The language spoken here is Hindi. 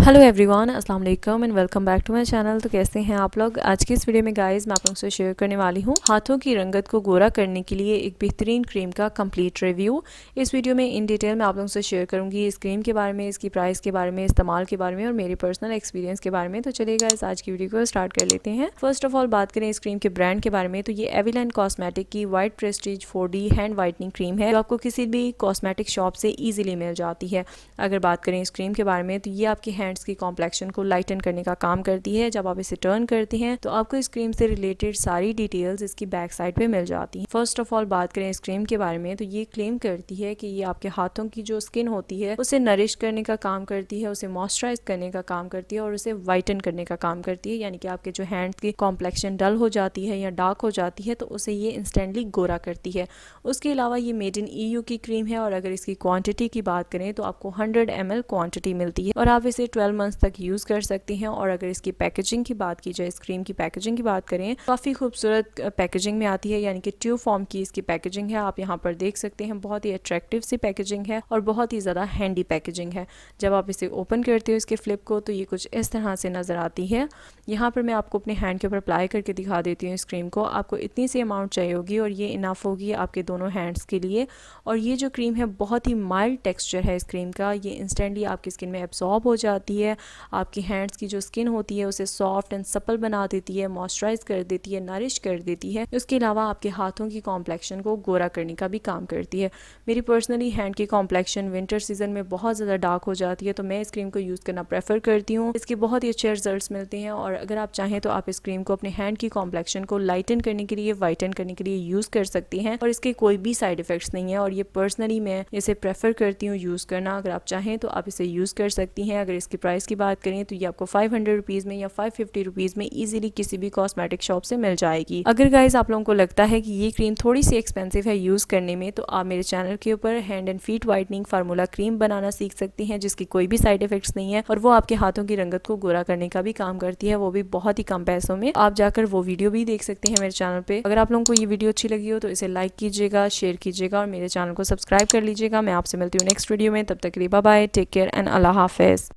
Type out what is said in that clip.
हेलो एवरीवन, अस्सलाम वालेकुम and welcome back to my channel. तो कैसे हैं आप लोग। आज की इस वीडियो में गाइस मैं आप लोगों से शेयर करने वाली हूँ हाथों की रंगत को गोरा करने के लिए एक बेहतरीन क्रीम का कंप्लीट रिव्यू। इस वीडियो में इन डिटेल मैं आप लोगों से शेयर करूँगी इस क्रीम के बारे में, इसकी प्राइस के बारे में, इस्तेमाल के बारे में और मेरे पर्सनल एक्सपीरियंस के बारे में। तो चलिए गाइस आज की वीडियो को स्टार्ट कर लेते हैं। फर्स्ट ऑफ ऑल बात करें इस क्रीम के ब्रांड के बारे में, तो ये एविलन कॉस्मेटिक की white Prestige 4D hand whitening cream है जो आपको किसी भी कॉस्मेटिक शॉप से ईजिली मिल जाती है। अगर बात करें इस क्रीम के बारे में तो ये आपके हैंड्स की कॉम्प्लेक्शन को लाइटन करने का काम करती है। जब आप इसे टर्न करते हैं तो आपको इस क्रीम से रिलेटेड सारी डिटेल्स इसकी बैक साइड पे मिल जाती हैं। फर्स्ट ऑफ ऑल बात करें इस क्रीम के बारे में तो ये क्लेम करती है कि ये आपके हाथों की जो स्किन होती है उसे नरिश करने का काम करती है, उसे मॉइस्चराइज करने का काम करती है और उसे वाइटन करने का काम करती है। यानी कि आपके जो हैंड्स की कॉम्प्लेक्शन डल हो जाती है या डार्क हो जाती है तो उसे ये इंस्टेंटली गोरा करती है। उसके अलावा ये मेड इन EU की क्रीम है और अगर इसकी क्वांटिटी की बात करें तो आपको 100 ml क्वांटिटी मिलती है और आप इसे 12 मंथ्स तक यूज कर सकती हैं। और अगर इसकी पैकेजिंग की बात की जाए, इस क्रीम की पैकेजिंग की बात करें, काफ़ी खूबसूरत पैकेजिंग में आती है। यानी कि ट्यूब फॉर्म की इसकी पैकेजिंग है, आप यहाँ पर देख सकते हैं। बहुत ही अट्रैक्टिव सी पैकेजिंग है और बहुत ही ज़्यादा हैंडी पैकेजिंग है। जब आप इसे ओपन करते हो इसके फ्लिप को तो ये कुछ इस तरह से नज़र आती है। यहाँ पर मैं आपको अपने हैंड के ऊपर अप्लाई करके दिखा देती हूँ इस क्रीम को। आपको इतनी सी अमाउंट चाहिए होगी और ये इनफ होगी आपके दोनों हैंड्स के लिए। और ये जो क्रीम है बहुत ही माइल्ड टेक्सचर है इस क्रीम का, ये इंस्टेंटली आपकी स्किन में एब्जॉर्ब हो जाती है। आपकी हैंड्स की जो स्किन होती है उसे सॉफ्ट एंड सपल बना देती है, मॉइस्चराइज कर देती है, नरिश कर देती है। उसके अलावा आपके हाथों की कॉम्प्लेक्शन को गोरा करने का भी काम करती है। मेरी पर्सनली हैंड की कॉम्प्लेक्शन विंटर सीजन में बहुत ज़्यादा डार्क हो जाती है तो मैं इस क्रीम को यूज़ करना प्रेफर करती हूँ। इसके बहुत ही अच्छे रिजल्ट्स मिलते हैं और अगर आप चाहें तो आप इस क्रीम को अपने हैंड की कॉम्प्लेक्शन को लाइटन करने के लिए, वाइटन करने के लिए यूज़ कर सकती हैं और इसके कोई भी साइड इफेक्ट्स नहीं है। और ये पर्सनली मैं इसे प्रेफर करती हूँ यूज़ करना। अगर आप चाहें तो आप इसे यूज़ कर सकती हैं। अगर इसकी प्राइस की बात करें तो ये आपको 500 रुपीज़ में या 550 रुपीज़ में इजीली किसी भी कॉस्मेटिक शॉप से मिल जाएगी। अगर गाइज आप लोगों को लगता है कि ये क्रीम थोड़ी सी एक्सपेंसिव है यूज़ करने में तो आप मेरे चैनल के ऊपर hand and feet whitening formula cream बनाना सीख सकती हैं जिसकी कोई भी साइड इफेक्ट्स नहीं है और वो आपके हाथों की रंगत को गोरा करने का भी काम करती है, वो भी बहुत ही कम पैसों में। आप जाकर वो वीडियो भी देख सकते हैं मेरे चैनल पे। अगर आप लोगों को ये वीडियो अच्छी लगी हो तो इसे लाइक कीजिएगा, शेयर कीजिएगा और मेरे चैनल को सब्सक्राइब कर लीजिएगा। मैं आपसे मिलती हूँ नेक्स्ट वीडियो में, तब तक के लिए bye bye, take care and अल्लाह हाफिज।